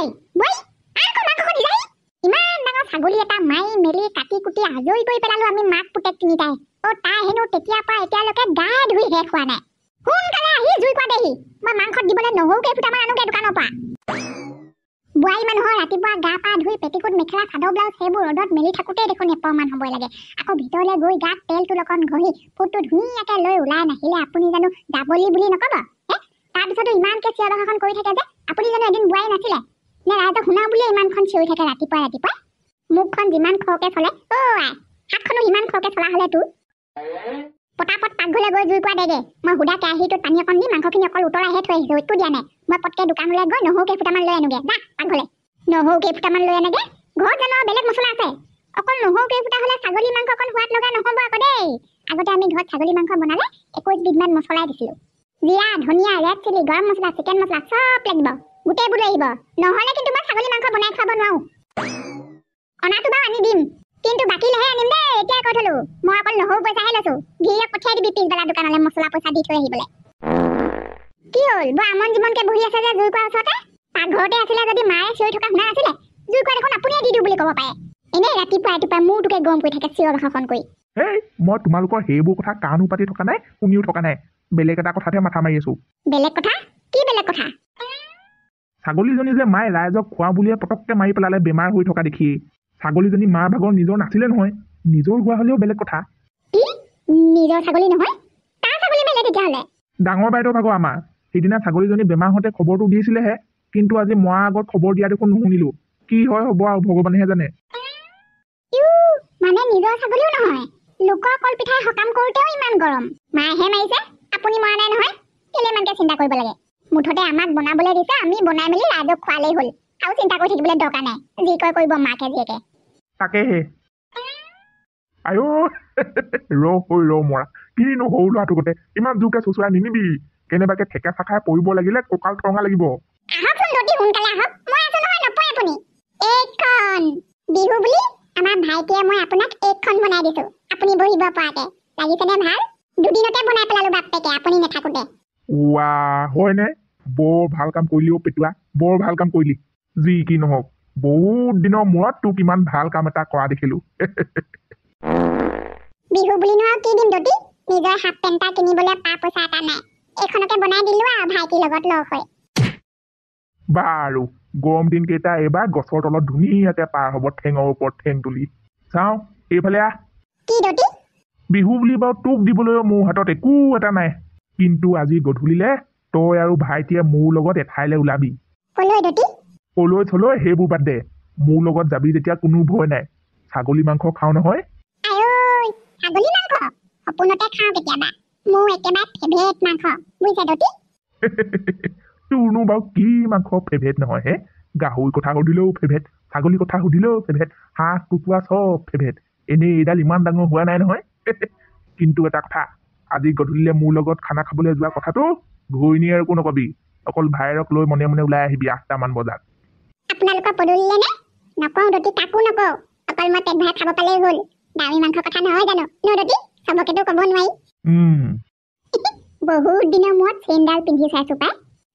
ঐ বৈ আকৌ মাংস দি যাই ইমান ডাঙৰ ছাগলী এটা মাই মেলি কাটি কুটি আজৰি কৰি পেলালো আমি মাক পুতেক তিনিটাই তাই হেনো তেতিয়াৰ পৰা এতিয়ালৈকে গা ধুই শেষ হোৱা নাই সোনকালে আহি জুই কোৱা দেহি মই মাংস দিবলৈ নহৌকে ফুটামান আনোগে দোকানৰ পৰা বোৱাৰী মানুহৰ ৰাতিপুৱা গা পা ধুই পেটিকোট মেখেলা চাদৰ ব্লাউজ সেইবোৰ ৰ'দত মেলি থাকোঁতেই দেখোন এপৰমান হ'বই লাগে আকৌ ভিতৰলৈ গৈ গাত তেলটো অকণ ঘঁহি ফুটটো ধুনীয়াকৈ লৈ ওলাই নাহিলে আপুনি জানো যাবলি বুলি নক'ব তাৰপিছতো ইমানকৈ চিঞৰ বাখৰ কৰি থাকে যে আপুনি জানো এদিন বোৱাৰী নাছিলে নে ৰাইজক শুনা বুলিয়ে ইমানখন চিঞৰি থাকে ৰাতিপুৱা মুখখন যিমান খৰকৈ চলে হাতখনো সিমান খৰকৈ চলা হ'লে তোৰ পটাপট পাকঘৰলৈ গৈ জুই কোৱা দেগে মই সুধা কেৰাহীটোত পানী অকণ দি মাংসখিনি অকল উতলাইহে থৈ আহিছোঁ একো দিয়া নাই মই পটকৈ দোকানলৈ গৈ নহৰুকে ফুটামান লৈ আনোগে যা পাকঘৰলৈ নহৰুকে ফুটামান লৈ আনোগে ঘৰত জানো বেলেগ মছলা আছে অকল নহৰুকে ফুটা হ'লে ছাগলী মাংস অকণ সোৱাদ লগা নহ'ব আকৌ দেই আগতে আমি ঘৰত ছাগলী মাংস বনালে 21 বিধমান মছলাই দিছিলোঁ জিৰা ধনিয়া ৰেড চিলি গৰম মছলা চিকেন মছলা চব লাগিব গোটেইবোৰ লৈ আহিব নহ'লে কিন্তু মই ছাগলী মাংস বনাই খুৱাব নোৱাৰোঁ অনাটো বাৰু আনি দিম কিন্তু বাকীলেহে আনিম দেই এতিয়া কৈ থলো মই অকল নহৰু পইচাহে লৈছোঁ ঘিৰিয়ক পঠিয়াই দিবি পিছবেলা দোকানলৈ মছলা পইচা দি থৈ আহিবলৈ কি হ'ল বৰ আমন জীৱনকে বহি আছে যে জুই কোৱাৰ ওচৰতে পাকঘৰতে আছিলে যদি মায়ে চিঞৰি থকা শুনা নাছিলে জুই কোৱা দেখোন আপুনিয়ে দি দিওঁ বুলি ক'ব পাৰে এনেই ৰাতিপুৱা মূৰটোকে গৰম কৰি থাকে চিঞৰ বাখৰ কৰি মই তোমালোকৰ সেইবোৰ কথা কাণো পাতি থকা নাই শুনিও থকা নাই বেলেগ এটা কথাতে মাথা মাৰি আছো বেলেগ কথা কি বেলেগ কথা ছাগলীজনী যে মায়ে ৰাইজক খোৱা বুলিয়ে পটককে মাৰি পেলালে বেমাৰ হৈ থকা দেখি ছাগলীজনী মাৰ ভাগৰ নিজৰ নাছিলে নহয় নিজৰ হোৱা হ'লেও বেলেগ কথা কি নিজৰ ছাগলী নহয় তাৰ ছাগলী বেলেগ তেতিয়াহ'লে ডাঙৰ বাইদেউ ভাগৰ আমাৰ সিদিনা ছাগলীজনী বেমাৰ হওঁতে খবৰটো দিছিলেহে কিন্তু আজি মৰাৰ আগত খবৰ দিয়া দেখোন নুশুনিলো কি হয় হ'ব আৰু ভগৱানেহে জানে মানে নিজৰ ছাগলীও নহয় লোকৰ কলপিঠাই সকাম কৰোঁতেও ইমান গৰম মায়েহে মাৰিছে আপুনি মৰা নাই নহয় কেলে ইমানকে চিন্তা কৰিব লাগে মুঠতে আমাক বনাবলৈ দিছে আমি বনাই মেলি ৰাইজক খোৱালেই হ'ল আৰু চিন্তা কৰি থাকিবলৈ দৰকাৰ নাই যি কয় কৰিব মাকে জীয়েকে তাকেহে আয়ো ৰ মৰা কিনো সৰু ল'ৰাটো গোটে ইমান জোৰকে চুচুৰাই নিনিবি কেনেবাকে ঠেকা চাখাই পৰিব লাগিলে কঁকাল টঙা লাগিব আহকচোন অতি সোনকালে আহক মই আছো নহয় নপৰে আপুনি এইখন বিহু বুলি আমাৰ ভাইটিয়ে মই আপোনাক এইখন বনাই দিছো আপুনি বহিব পৰাকে লাগিছেনে ভাল দুদিনতে বনাই পেলালো বাপেকে আপুনি নাথাকোতে হয়নে বৰ ভাল কাম কৰিলি পেটুৱা বৰ ভাল কাম কৰিলি যি কি নহওক বহুত দিনৰ মূৰত তোক ইমান ভাল কাম এটা কৰা দেখিলো বিহু বুলি নহয় কি দিন দতি নিজৰ হাফ পেণ্ট এটা কিনিবলৈ পা পইচা এটা নাই এইখনকে বনাই দিলো আৰু ভাইটিৰ লগত লগ হৈ বাৰু গৰম দিন কেইটা এইবাৰ গছৰ তলত ধুনীয়াকে পাৰ হ'ব ঠেঙৰ ওপৰত ঠেং তুলি চাওঁ এইফালে আহ কি দতি বিহু বুলি বাৰু তোক দিবলৈ মোৰ হাতত একো এটা নাই কিন্তু আজি গধূলিলে তই আৰু ভাইটিয়ে মোৰ লগত এঠাইলৈ ওলাবি কলৈ থলৈ সেইবোৰ বাদ দে মোৰ লগত যাবি যেতিয়া কোনো ভয় নাই ছাগলী মাংস খাওঁ নহয় ছাগলী মাংস সপোনতে খাওঁ কেতিয়াবা মোৰ একেবাৰে ফেভৰেট মাংস বুজিছে দতি তোৰনো বাৰু কি মাংস ফেভৰেট নহয় হে গাহৰি কথা সুধিলেও ফেভৰেট ছাগলী কথা সুধিলেও ফেভৰেট হাঁহ কুকুৰা চব ফেভৰেট এনেই এইডাল ইমান ডাঙৰ হোৱা নাই নহয় কিন্তু এটা কথা আজি গধূলিলে মোৰ লগত খানা খাবলৈ যোৱা কথাটো ঘূৰণি আৰু একো নকবি অকল ভাইৰক লৈ মনে মনে ওলাই আহিবি 8টামান বজাত আপোনালোকৰ পদূলিলে নে নকওঁ দতি কাকো নকওঁ অকল মই পেট ভৰাই খাব পালেই হ'ল দামী মাংসৰ কথা নহয় জানো ন দতি চবকেতো ক'ব নোৱাৰি বহুত দিনৰ মূৰত চেইনডাল পিন্ধি চাইছো পাই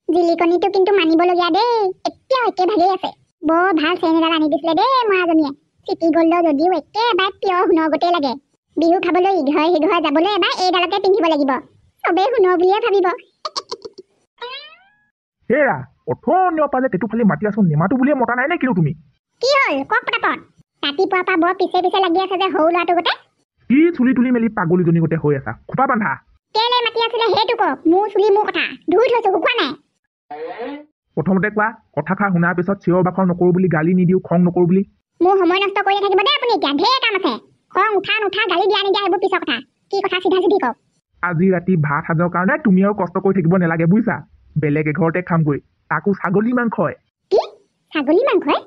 জিলিকনিটো কিন্তু মানিবলগীয়া দেই এতিয়াও একেভাগেই আছে বৰ ভাল চেইন এডাল আনি দিছিলে দেই মৰাজনীয়ে চিটি গ'ল্ডৰ যদিও একেবাৰে পিয়ৰ সোণৰ গোটেই লাগে বিহু খাবলৈ ইঘৰে সিঘৰে যাবলৈ এবাৰ এইডালকে পিন্ধিব লাগিব চবেই সোণৰ বুলিয়ে ভাবিব হেৰা অথনিৰ পৰা যে তেটো ফালি মাতি আছো নেমাটো বুলিয়ে মতা নাই নে কিনো তুমি কি হ'ল কওক পটাপট ৰাতিপুৱাৰ পৰা বৰ পিছে পিছে লাগি আছে যে সৰু ল'ৰাটো গোটে কি চুলি তুলি মেলি পাগলীজনী গোটে হৈ আছা খোপা বান্ধা কেলে মাতি আছিলে সেইটো কওক মোৰ চুলি মোৰ কথা ধুই থৈছো শুকুৱা নাই প্ৰথমতে কোৱা কথাষাৰ শুনাৰ পিছত চিঞৰ বাখৰ নকৰো বুলি গালি নিদিও খং নকৰো বুলি মোৰ সময় নষ্ট কৰি থাকিব দেই আপুনি এতিয়া ঢেৰ কাম আছে খং উঠা নুঠা গালি দিয়া নিদিয়া এইবোৰ পিছৰ কথা কি কথা চিধা চিধি কওক আজি ৰাতি ভাত সাজৰ কাৰণে তুমি আৰু কষ্ট কৰি থাকিব নালাগে বুজিছা বেলেগ এঘৰতে খামগৈ তাকো ছাগলী মাংসই কি ছাগলী মাংসই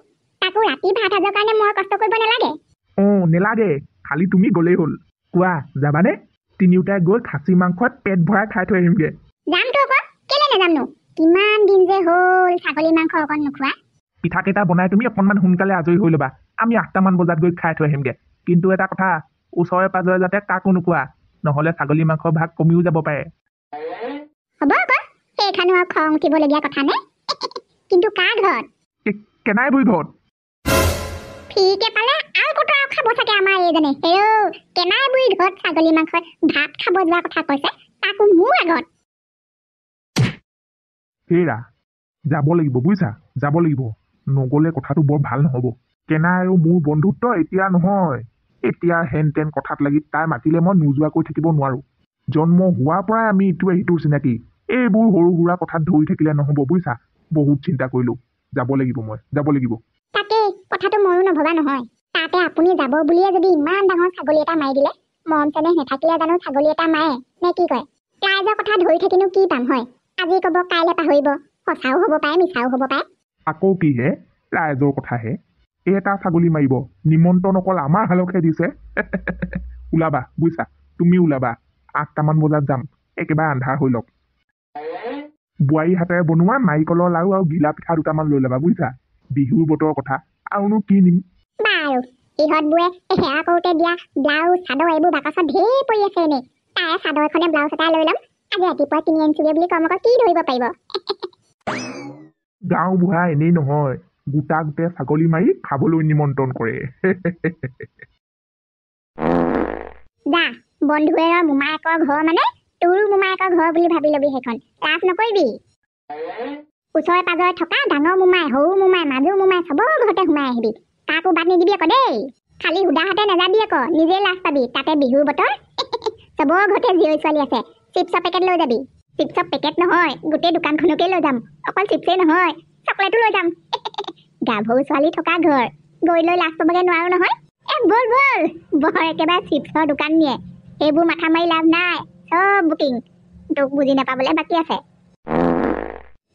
তাকো ৰাতি ভাত সাজৰ কাৰণে মই কষ্ট কৰিব নালাগে নেলাগে খালি তুমি গ'লেই হ'ল কোৱা যাবানে তিনিওটাই গৈ খাচী মাংসত পেট ভৰাই খাই থৈ আহিমগে যামতো আকৌ কেলে নাযামনো কিমান দিন যে হ'ল ছাগলী মাংস অকণ নোখোৱা পিঠাকেইটা বনাই তুমি অকণমান সোনকালে আজৰি হৈ ল'বা আমি 8টামান বজাত গৈ খাই থৈ আহিমগে কিন্তু এটা কথা ওচৰে পাজৰে যাতে কাকো নোকোৱা নহ'লে ছাগলী মাংসৰ ভাগ কমিও যাব পাৰে হ'ব আকৌ সেইখানো আৰু খং উঠিবলগীয়া কথা নে কিন্তু কাৰ ঘৰত কেনাই বুঢ়ী ঘৰত ফ্ৰীকে পালে আৰু কত খাব চাগে আমাৰ এইজনে কেনাই বুঢ়ী ঘৰত ছাগলী মাংস ভাত খাব যোৱা কথা কৈছে তাকো মোৰ আগত হেৰা যাব লাগিব বুজিছা যাব লাগিব নগলে কথাটো বৰ ভাল নহব কেনাই আৰু মোৰ বন্ধুত্ব এতিয়া নহয় এতিয়া হেন তেন কথাত লাগি তাই মাতিলে মই নোযোৱাকৈ থাকিব নোৱাৰো জন্ম হোৱাৰ পৰাই আমি ইটোৱে সিটোৰ চিনাকি এইবোৰ সৰু সুৰা কথাত ধৰি থাকিলে নহব বুজিছা বহুত চিন্তা কৰিলো যাব লাগিব মই যাব লাগিব তাকে কথাটো ময়ো নভবা নহয় তাতে আপুনি যাব বুলিয়ে যদি ইমান ডাঙৰ ছাগলী এটা মাৰি দিলে মৰম চেনেহ নাথাকিলে জানো ছাগলী এটা মাৰে নে কি কয় ৰাইজৰ কথা ধৰি থাকিনো কি পাম হয় আজি কব কাইলৈ পাহৰিব সঁচাও হ'ব পাৰে মিছাও হ'ব পাৰে আকৌ কি হে ৰাইজৰ কথাহে এটা ছাগলী মাৰিব নিমন্ত্ৰণ অকল আমাৰ হালকহে দিছে ওলাবা বুজিছা তুমি ওলাবা 8টামান বজাত যাম একেবাৰে আন্ধাৰ হৈ লওক বোৱাৰী হাতেৰে বনোৱা নাৰিকলৰ লাৰু আৰু ঘিলা পিঠা 2টামান লৈ ল'বা বুজিছা বিহুৰ বতৰৰ কথা আৰুনো কি নিম বাৰু ইহঁতবোৰে সেয়া কৰোঁতে দিয়া ব্লাউজ চাদৰ এইবোৰ বাকচত ঢেৰ পৰি আছে এনেই তাৰে চাদৰ এখনে ব্লাউজ এটা লৈ ল'ম আজি ৰাতিপুৱা কিনি আনিছোগে বুলি কম আকৌ কি ধৰিব পাৰিব গাঁও বুঢ়া এনেই নহয় গোটা গোটে ছাগলী মাৰি খাবলৈ নিমন্ত্ৰণ কৰে যা বন্ধুৱেৰৰ মোমায়েকৰ ঘৰ মানে তোৰো মোমায়েকৰ ঘৰ বুলি ভাবি ল'বি সেইখন লাজ নকৰিবি ওচৰে পাজৰে থকা ডাঙৰ মোমাই সৰু মোমাই মাজু মোমাই চবৰ ঘৰতে সোমাই আহিবি কাকো বাদ নিদিবি আকৌ দেই খালি সুদাহাতে নাযাবি আকৌ নিজে লাজ পাবি তাতে বিহুৰ বতৰ চবৰ ঘৰতে জীয়ৰী ছোৱালী আছে চিপছৰ পেকেট লৈ যাবি চিপছৰ পেকেট নহয় গোটেই দোকানখনকে লৈ যাম অকল চিপছেই নহয় চকলেটো লৈ যাম গাভৰু ছোৱালী থকা ঘৰ গৈ লৈ লাজ পাবগে নোৱাৰো নহয় বল বল বৰ একেবাৰে চিপছৰ দোকান নিয়ে সেইবোৰ মাথা মাৰি লাভ নাই চব বুকিং তোক বুজি নাপাবলৈ বাকী আছে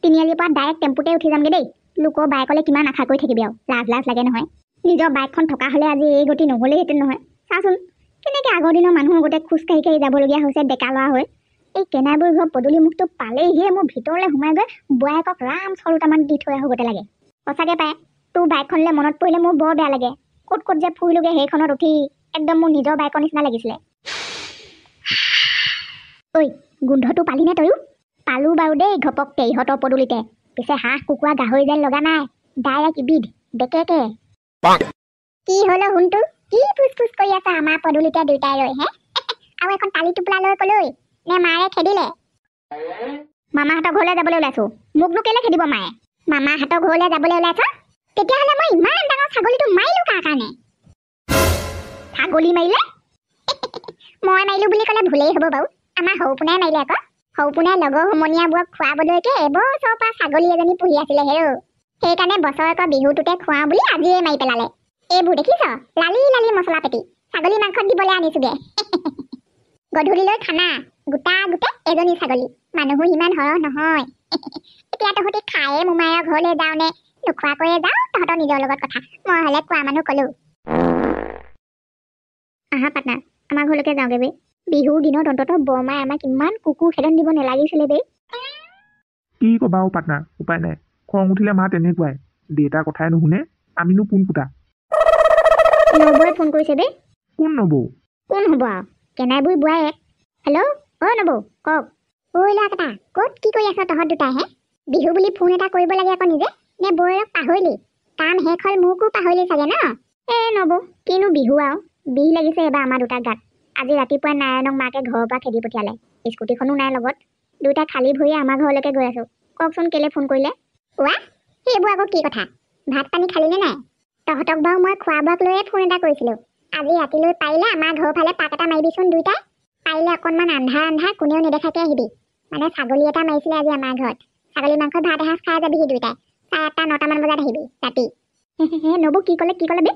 তিনিআলিৰ পৰা ডাইৰেক্ট টেম্পুতে উঠি যামগে দেই লোকৰ বাইকলে কিমান আশা কৰি থাকিবি আৰু লাজ লাজ লাগে নহয় নিজৰ বাইকখন থকা হ'লে আজি এই গতি নহ'লেহেঁতেন নহয় চাচোন কেনেকৈ আগৰ দিনৰ মানুহৰ গোটেই খোজকাঢ়ি কাঢ়ি যাবলগীয়া হৈছে ডেকা ল'ৰা হৈ এই কেনাইবোৰ ঘৰ পদূলি মুখটো পালেহিয়ে মোৰ ভিতৰলৈ সোমাই গৈ বোৱায়েকক ৰাম চল 2টামান দি থৈ আহোঁগতে লাগে সঁচাকৈ পায় তোৰ বাইকখনলৈ মনত পৰিলে মোৰ বৰ বেয়া লাগে ক'ত ক'ত যে ফুৰিলোগে সেইখনত উঠি একদম মোৰ নিজৰ বাইকৰ নিচিনা লাগিছিলে ঐ গোন্ধটো পালিনে তয়ো পালো বাৰু দেই ঘপককে ইহঁতৰ পদূলিতে পিছে হাঁহ কুকুৰা গাহৰি যেন লগা নাই ডাইৰেক্ট ইবিধ বেকেকে কি হলো শুনটো কি ফুচ ফুচ কৰি আছা আমাৰ পদূলিতে দুইটাই ৰৈ হে আৰু এখন টালি টোপোলা লৈ কলৈ নে মাৰে খেদিলে মামাহঁতৰ ঘৰলৈ যাবলৈ ওলাইছো মোকনো কেলে খেদিব মায়ে মামাহঁতৰ ঘৰলৈ যাবলৈ ওলাইছ তেতিয়াহ'লে মই ইমান ডাঙৰ ছাগলীটো মাৰিলো কাৰ কাৰণে ছাগলী মাৰিলে মই মাৰিলো বুলি ক'লে ভুলেই হ'ব বাৰু আমাৰ সৌপোনাই মাৰিলে আকৌ সৌপোনাই লগৰ সমনীয়াবোৰক খোৱাবলৈকে এবছৰৰ পৰা ছাগলী এজনী পুহি আছিলে হেৰৌ সেইকাৰণে বছৰেকৰ বিহুটোতে খুৱাওঁ বুলি আজিয়ে মাৰি পেলালে এইবোৰ দেখিছ লালি লালি মছলা পেটি ছাগলী মাংসত দিবলৈ আনিছোগে গধূলিলৈ খানা গোটা গোটে এজনী ছাগলী মানুহো ইমান সৰহ নহয় এতিয়া তহঁতি খায়ে মোমায়েৰ ঘৰলৈ যাওঁ নে নোখোৱাকৈয়ে যাওঁ তহঁতৰ নিজৰ লগত কথা মই হ'লে কোৱা মানুহ ক'লো আহা পাটনা আমাৰ ঘৰলৈকে যাওঁগে বে বিহুৰ দিনত অন্ততঃ বৰমাই আমাক ইমান কুকুৰ খেদন দিব নালাগিছিলে বে কি ক'বা পাটনা উপায় নাই খং উঠিলে মা তেনেকুৱাই দেউতাৰ কথাই নুশুনে আমিনো কোন কুটা নবৌৱে ফোন কৰিছে বে কোন নবৌ কোন হ'ব আৰু কেনাইবুঢ়ী বোৱাৰীয়েক হেল্ল' নবৌ কওক ঐ ল'ৰাকেইটা ক'ত কি কৰি আছ তহঁত দুটাই হে বিহু বুলি ফোন এটা কৰিব লাগে আকৌ নিজে নে বৌয়েৰক পাহৰিলি কাম শেষ হ'ল মোকো পাহৰিলি চাগে ন নবৌ কিনো বিহু আৰু বিহ লাগিছে এবাৰ আমাৰ দুটাৰ গাত আজি ৰাতিপুৱা নাৰায়ণক মাকে ঘৰৰ পৰা খেদি পঠিয়ালে স্কুটিখনো নাই লগত দুইটা খালী ভৰিয়ে আমাৰ ঘৰলৈকে গৈ আছো কওকচোন কেলে ফোন কৰিলে সেইবোৰ আকৌ কি কথা ভাত পানী খালিনে নাই তহঁতক বাৰু মই খোৱা বোৱাক লৈয়ে ফোন এটা কৰিছিলোঁ আজি ৰাতিলৈ পাৰিলে আমাৰ ঘৰৰ ফালে পাক এটা মাৰিবিচোন দুইটাই পাৰিলে অকণমান আন্ধাৰ কোনেও নেদেখাকৈ আহিবি মানে ছাগলী এটা মাৰিছিলে আজি আমাৰ ঘৰত ছাগলী মাংস ভাত এসাঁজ খাই যাবিহি দুইটাই 8টা 9টামান বজাত আহিবি ৰাতি নবৌ কি ক'লে বে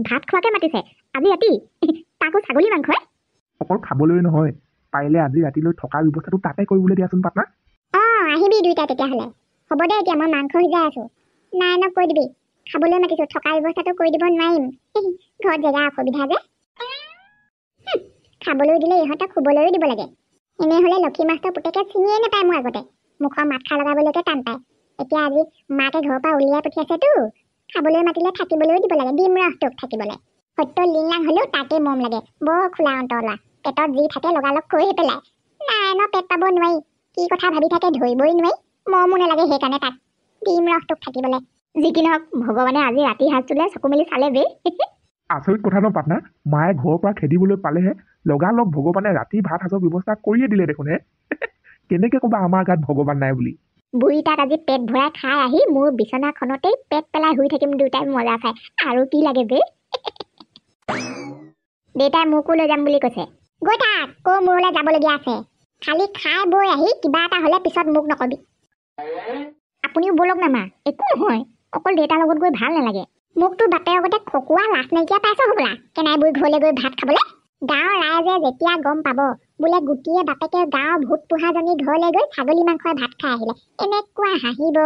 ভাত খোৱাকে মাতিছে আজি ৰাতি তাকো ছাগলী মাংসই অকল খাবলৈ নহয় পাৰিলে আজি ৰাতিলৈ থকাৰ ব্যৱস্থাটো তাতে কৰিবলৈ দিয়াচোন পাটনা আহিবি দুইটাই তেতিয়াহ'লে হ'ব দে এতিয়া মই মাংস সিজাই আছো নাৰায়ণক কৈ দিবি খাবলৈ মাতিছো থকাৰ ব্যৱস্থাটো কৰি দিব নোৱাৰিম ঘৰত জেগা অসুবিধা যে খাবলৈ দিলে ইহঁতক শুবলৈও দিব লাগে এনেই হ'লে লক্ষী মাছৰ পুতেকে চিনিয়ে নাপায় মোৰ আগতে মুখৰ মাত খা লগাবলৈকে টান পায় এতিয়া আজি মাকে ঘৰৰ পৰা উলিয়াই পঠিয়াইছেতো খাবলৈ মাতিলে থাকিবলৈও দিব লাগে দিম ৰহটোক থাকিবলৈ সত্য লিংলাং হ'লেও তাকে মৰম লাগে বৰ খোলা অন্তৰলা পেটত যি থাকে লগালগ কৈয়ে পেলায় নাৰায়ণৰ পেট পাব নোৱাৰি কি কথা ভাবি থাকে ধৰিবই নোৱাৰি মৰমো নালাগে সেইকাৰণে তাক দিম ৰহটোক থাকিবলৈ যি কি নহওক ভগৱানে আজি ৰাতি সাজ তোলে চকু মেলি চালে বে আচৰিত কথা ন পাটনা, মায়ে ঘৰৰ পৰা খেদিবলৈ পালেহে লগালগ ভগৱানে ৰাতি ভাত সাজৰ ব্যৱস্থা কৰিয়ে দিলে দেখোন হে কেনেকে ক'বা আমাৰ গাত ভগৱান নাই বুলি। বুঢ়ী তাত আজি পেট ভৰাই খাই আহি মোৰ বিচনাখনতেই পেট পেলাই শুই থাকিম দুটাই মজা খাই, আৰু কি লাগে বে দেউতাই মোকো লৈ যাম বুলি কৈছে। গৈ থাক, ক মোৰলৈ যাবলগীয়া আছে, খালি খাই বৈ আহি কিবা এটা হ'লে পিছত মোক নকবি। আপুনিও বলক না মা, একো নহয়, অকল দেউতাৰ লগত গৈ ভাল নালাগে। মোকতো বাপেৰ আগতে খকুৱা লাজ নাইকিয়া পাইছ হ'বলা কেনাই বুঢ়ী ঘৰলৈ গৈ ভাত খাবলৈ। গাঁৱৰ ৰাইজে যেতিয়া গম পাব বোলে গুটিয়ে বাপেকে গাঁৱৰ ভূত পোহাজনী ঘৰলৈ গৈ ছাগলী মাংসই ভাত খাই আহিলে, এনেকুৱা হাঁহিব,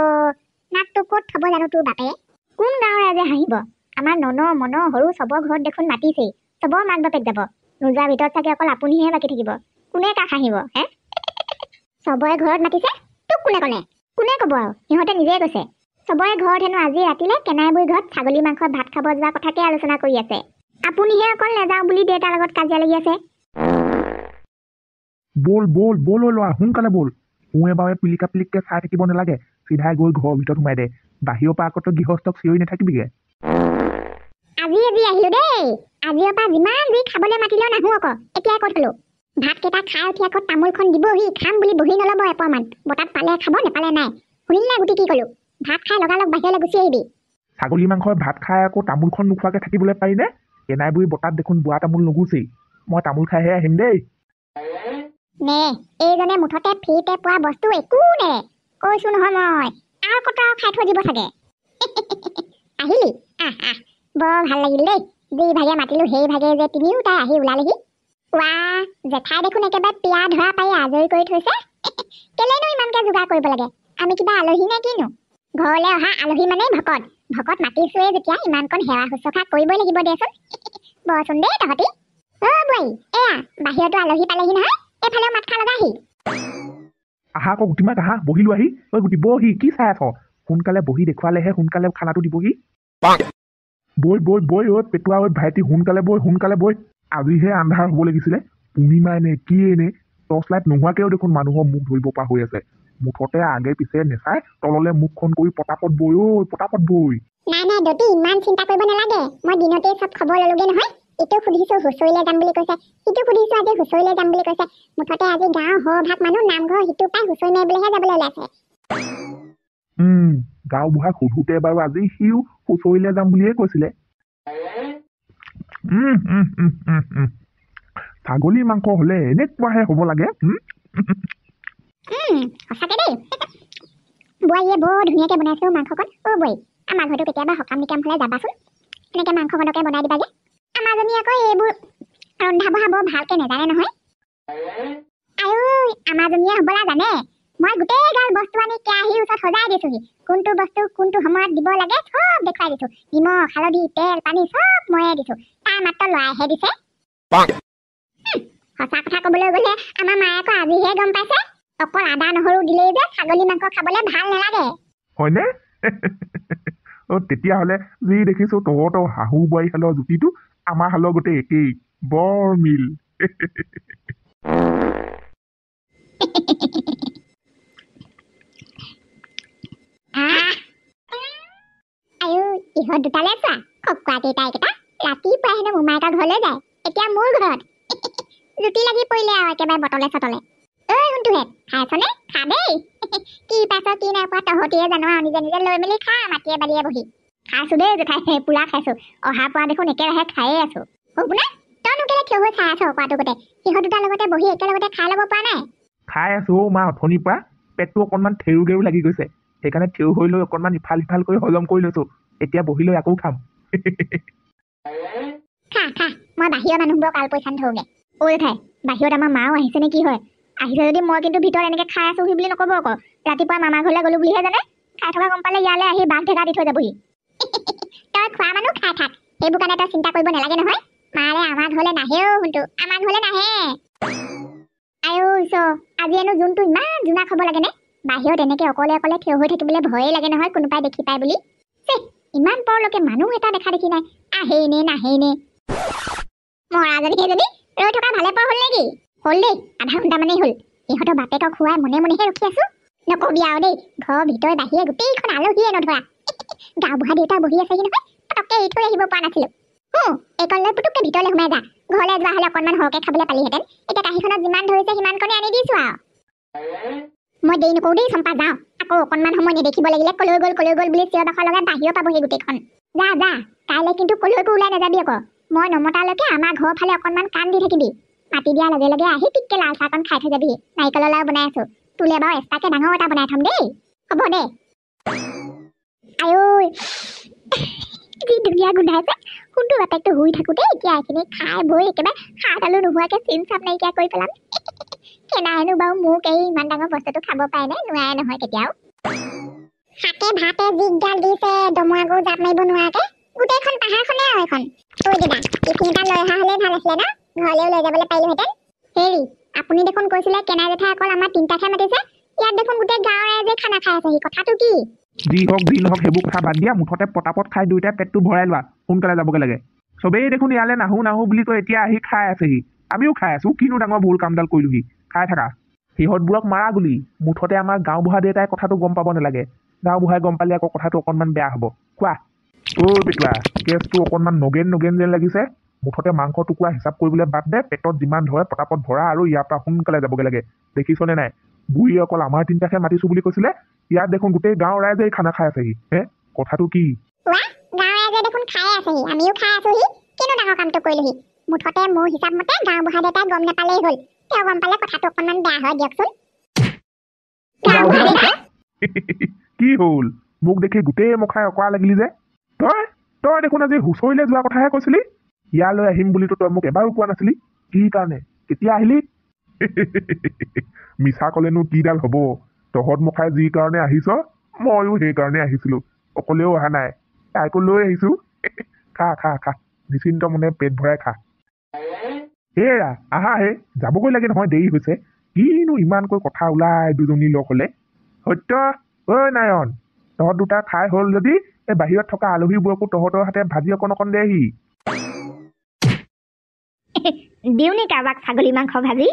নাকটো ক'ত থব জানো তোৰ বাপেৰে। কোন গাঁৱৰ ৰাইজে হাঁহিব? আমাৰ নন মন সৰু চবৰ ঘৰত দেখোন মাতিছেই, চবৰ মাক বাপেক যাব, নোযোৱাৰ ভিতৰত চাগে অকল আপুনিহে বাকী থাকিব। কোনে কাক হাঁহিব হে? চবৰে ঘৰত মাতিছে, তোক কোনে ক'লে? কোনে ক'ব আৰু, সিহঁতে নিজে কৈছে। চবৰে ঘৰত হেনো আজি ৰাতিলে কেনাই বুঢ়ী ঘৰত ছাগলী মাংসত ভাত খাব যোৱা কথাকে আলোচনা কৰি আছে। আপুনিহে অকল নাযাওঁ বুলি দেউতাৰ লগত কাজিয়া লাগি আছে। বল বল বল ল'ৰা, সোনকালে বল। শুৱে বাবে পিলিকা পিলিককে চাই থাকিব নালাগে, চিধাই গৈ ঘৰৰ ভিতৰত সোমাই দে। বাহিৰৰ পৰা আকৌ গৃহস্থক চিঞৰি নাথাকিবিগে। আজি আহিলো দেই, আজিৰ পৰা যিমান যি খাবলৈ মাতিলেও নাহো আকৌ। এতিয়াই ক'ত হলো ভাতকেইটা খাই উঠি আকৌ তামোলখন দিবহি, খাম বুলি বহি নল'ব এপৰমান। বতাত পালে খাব, নেপালে নাই। শুনিলি নাই গুটি কি ক'লো? ভাত খাই লগালগ বাহিৰলৈ গুচি আহিবি। ছাগলী মাংসই ভাত খাই আকৌ তামোলখন নোখোৱাকে থাকিবলৈ পাৰিনে? কেনাই বুঢ়ী বতাত দেখোন বোৱা তামোল নুগুচেই। মই তামোল খাইহে আহিম দেই। নে এইজনে মুঠতে ফ্ৰীতে পোৱা বস্তু একো নে, কৈছো নহয় মই, আৰু কত খাই থৈ দিব চাগে। আহিলি আহ আহ, বৰ ভাল লাগিল দেই, যি ভাগে মাতিলো সেই ভাগে যে তিনিও তাই আহি ওলালেহি। ৱা জেঠাই দেখোন একেবাৰে পিয়া ধৰা পাই আজৰি কৰি থৈছে। কেলেনো ইমানকে যোগাৰ কৰিব লাগে? আমি কিবা আলহী নে কিনো? ঘৰলৈ অহা আলহী মানেই ভকত, ভকত মাতিছোৱে যেতিয়া ইমানকণ সেৱা শুশ্ৰূষা কৰিবই লাগিব দেচোন। বৰচোন দেই তহঁতি। অ বৈ, এয়া বাহিৰতো আলহী পালেহি নহয়, এইফালেও মাত খা লগাহি। আহা আকৌ গুটিমাক আহা, বহিলো আহি। ঐ গুটি বহি, কি চাই আছ? সোনকালে বহি দেখুৱালেহে সোনকালে খানাটো দিবহি। বৈ বৈ বৈ ঐ পেটুৱা, ঐ ভাইটি সোনকালে বৈ, সোনকালে বৈ। আজিহে আন্ধাৰ হ'ব লাগিছিলে, পূৰ্ণিমা এনে কি এনে টৰ্চ লাইট নোহোৱাকেও দেখোন মানুহৰ মুখ ধৰিব পৰা হৈ আছে। মুঠতে আগে পিছে নেচাই তললে মুখখন কৰি পটাপট বৈ, ঐ পটাপট বৈ। নাই নাই দতি, ইমান চিন্তা কৰিব নালাগে, মই দিনতেই চব খবৰ ললোগে নহয়। ইটো সুধিছো হুঁচৰিলৈ যাম বুলি কৈছে, সিটো সুধিছো আজি হুঁচৰিলৈ যাম বুলি কৈছে। মুঠতে আজি গাঁৱৰ সৰভাগ মানুহ নামঘৰ সিটো পাই হুঁচৰি মাৰিবলৈহে যাবলৈ ওলাইছে। গাঁওবুঢ়াক সোধোতে বাৰু আজি সিও হুঁচৰিলৈ যাম বুলিয়ে কৈছিলে। ছাগলী মাংস হলে এনেকুৱাহে হ'ব লাগে। সঁচাকে দেই, বোৱাৰীয়ে বৰ ধুনীয়াকে বনাইছে মাংসকণ। অ বোৱাৰী, আমাৰ ঘৰতো কেতিয়াবা সকাম নিকাম হ'লে যাবাচোন, এনেকে মাংসকণকে বনাই দিবা যে। আমাৰজনী আকৌ এইবোৰ ৰন্ধা বঢ়া বৰ ভালকে নাজানে নহয়। আয়ৈ আমাৰজনীয়ে হ'বলা জানে। মই গোটেই গাল বস্তু আনি কেৰাহীৰ ওচৰত সজাই দিছোহি, কোনটো বস্তু কোনটো সময়ত দিব লাগে চব দেখুৱাই দিছো। নিমখ হালধি তেল পানী চব ময়ে দিছো, তাই মাত্ৰ লৰাইহে দিছে। সঁচা কথা কবলৈ গ'লে আমাৰ মায়ে আকৌ আজিহে গম পাইছে, অকল আদা নহৰু দিলেই যে ছাগলী মাংস খাবলৈ ভাল নালাগে। হয়নে? তেতিয়াহ'লে যি দেখিছো তহঁতৰ শাহু বোৱাৰী হালৰ জুতিটো আমাৰ হালৰ গোটেই একেই, বৰ মিল। ইহঁত দুটালে চোৱা, খকুৱা কেইটা ৰাতিপুৱাই হেনো মোমায়েকৰ ঘৰলৈ যায়, এতিয়া মোৰ ঘৰত জুতি লাগি পৰিলে আৰু একেবাৰে বটলে চটলে। ঐ শুনটোহে, খাইছনে? খা দেই। কি পাইছ কি নাই পোৱা তহঁতিয়ে জানো, আৰু নিজে নিজে লৈ মেলি খা মাটিয়ে বালিয়ে বহি। খাইছো দেই জেঠাই, পুৰা খাইছো, অহাৰ পৰা দেখোন একেৰাহে খায়ে আছো। হ'ব নে? তইনো কেলে থিয় হৈ চাই আছ কোৱাটো গোটে? সিহঁত দুটাৰ লগতে বহি একেলগতে খাই ল'ব পৰা নাই? খাই আছো মা অথনিৰ পৰা, পেটটো অকণমান থেৰু গেৰু লাগি গৈছে, সেইকাৰণে থিয় হৈ লৈ অকণমান ইফাল সিফাল কৰি হজম কৰি লৈছো। এতিয়া বহি লৈ আকৌ খাম। খা খা, মই বাহিৰৰ মানুহবোৰক আল পইচান ধৰোগে। ঐ ঠাই, বাহিৰত আমাৰ মাও আহিছে নে কি হয়? আহিছে যদি মই কিন্তু ভিতৰত এনেকে খাই আছো বুলি নকব আকৌ। ৰাতিপুৱা মামাৰ ঘৰলৈ গলো বুলিহে জানে, খাই থকা গম পালে ইয়ালৈ আহি বাঘ ঢেকা দি থৈ যাবহি। তই খোৱা মানুহ খাই থাক, সেইবোৰ কাৰণে তই চিন্তা কৰিব নালাগে নহয়। মাৰে আমাৰ ঘৰলৈ নাহেও, শুনটো আমাৰ ঘৰলৈ নাহে। আয়ো আজি এনো যোনটো ইমান জোনা খাব লাগে নে? বাহিৰত এনেকে অকলে অকলে থিয় হৈ থাকিবলৈ ভয়ে লাগে নহয়, কোনোবাই দেখি পাই বুলি। ইমান পৰলৈকে মানুহ এটা দেখা দেখি নাই, আহেই নে নাহেই নে? মৰাজনী সেইজনী ৰৈ থকা ভালে পোৱা হ'ল নেকি? হ'ল দেই, আধা ঘণ্টা মানেই হ'ল। ইহঁতৰ বাপেকক খুৱাই মনে মনেহে ৰখি আছো। নকবি আৰু দেই, ঘৰৰ ভিতৰে বাহিৰে গোটেইখন আলহীয়ে নধৰা। গাঁও বুঢ়া দেউতা বহি আছেহি নহয় পটককে এৰি থৈ আহিব পৰা নাছিলো এইকণ লৈ পুতুককে ভিতৰলৈ সোমাই যা ঘৰলৈ যোৱা হ'লে অকণমান সৰহকৈ খাবলৈ পালিহেঁতেন এতিয়া কাঁহীখনত যিমান ধৰিছে সিমানকণে আনি দিছো আৰু মই দেৰি নকৰো দেই চম্পা যাওঁ আকৌ অকণমান সময় নেদেখিব লাগিলে কলৈ গ'ল বুলি চিঞৰ বাখৰ লগাই বাহিৰ পাবহি গোটেইখন যা যা কাইলৈ কিন্তু কলৈকো ওলাই নাযাবি আকৌ মই নমতালৈকে আমাৰ ঘৰৰ ফালে অকণমান কাণ দি থাকিবি মাতি দিয়াৰ লগে লগে আহি টিককে লাল চাহকণ খাই থৈ যাবি নাৰিকলৰ লাৰু বনাই আছো তোলে বাৰু এক্সট্ৰাকে ডাঙৰ এটা বনাই থম দেই হ'ব দে আঐ যি ধুনীয়া গোন্ধাইছে কোনটো বাপেকটো শুই থাকোঁতে এতিয়া এইখিনি খাই বৈ একেবাৰে হাত আলু নোহোৱাকৈ চিন চাপ নাইকিয়া কৰি পেলাম কেনাহেনো বাৰু মোক এই ইমান ডাঙৰ বস্তুটো খাব পাৰে নে নোৱাৰে নহয় কেতিয়াও হাতে ভাতে জিগডাল দিছে দমৰা গৰু জাপ মাৰিব নোৱাৰাকে গোটেইখন পাহাৰখনে আৰু এখন ঐ দাদা টিফিন এটা লৈ অহা হ'লে ভাল আছিলে ন ঘৰলৈও লৈ যাবলৈ পাৰিলোহেঁতেন হেৰি আপুনি দেখোন কৈছিলে কেনাই জেঠাই অকল আমাৰ তিনিটাকহে মাতিছে ইয়াত দেখোন গোটেই গাঁৱৰ ৰাইজে খানা খাই আছেহি কথাটো কি যি হওক সেইবোৰ কথা বাদ দিয়া মুঠতে পটাপট খাই দুয়োটাই পেটটো ভৰাই লোৱা সোনকালে যাবগৈ লাগে চবেই দেখোন ইয়ালৈ নাহো বুলি কৈ এতিয়া আহি খাই আছেহি আমিও খাই আছো কিনো ডাঙৰ ভুল কামডাল কৰিলোহি খাই থাকা সিহঁতবোৰক মাৰা গুলি মুঠতে আমাৰ গাঁও বুঢ়া দেউতাই কথাটো গম পাব নালাগে গাঁও বুঢ়াই গম পালে আকৌ কথাটো অকণমান বেয়া হ'ব কোৱা পেটুৱা কেছটো অকণমান নগেন যেন লাগিছে মুঠতে মাংস টুকুৰা হিচাপ কৰিবলৈ বাদ দে পেটত যিমান ধৰে পটাপট ভৰা আৰু ইয়াৰ পৰা সোনকালে যাবগৈ লাগে দেখিছনে নাই বুঢ়ী অকল আমাৰ তিনিটাকে মাতিছো বুলি কৈছিলে ইয়াত দেখোন গোটেই গাঁৱৰ ৰাইজে খানা খাই আছেহি হে কথাটো কি গাঁৱৰ ৰাইজে দেখোন খাই আছেহি আমিও খাই আছোহি কিনো ডাঙৰ কামটো কৰিলোহি মুঠতে মোৰ হিচাপ মতে গাঁও বুঢ়া দেউতাই গম নাপালেই হ'ল তেওঁ গম পালে কথাটো অকণমান বেয়া হয় দিয়কচোন কি হ'ল মোক দেখি গোটেই মুখাই অকৰা লাগিলি যে তই দেখোন আজি হুঁচৰিলৈ যোৱা কথাহে কৈছিলি ইয়ালৈ আহিম বুলিতো তই মোক এবাৰো কোৱা নাছিলি কি কাৰণে কেতিয়া আহিলি মিছা ক'লেনো কিডাল হ'ব তহঁত মুখাই যি কাৰণে আহিছ ময়ো সেইকাৰণে আহিছিলো অকলেও অহা নাই তাইকো লৈ আহিছো খা নিশ্চিন্ত মনে পেট ভৰাই খা হেৰা আহা হে যাবগৈ লাগে নহয় দেৰি হৈছে কিনো ইমানকৈ কথা ওলাই দুজনী লগ হ'লে সত্য ঐ নায়ন তহঁত দুটা খাই হ'ল যদি এই বাহিৰত থকা আলহীবোৰকো তহঁতৰ হাতে ভাজি অকণ দেহি দিওঁ নি কাৰোবাক ছাগলী মাংস ভাজি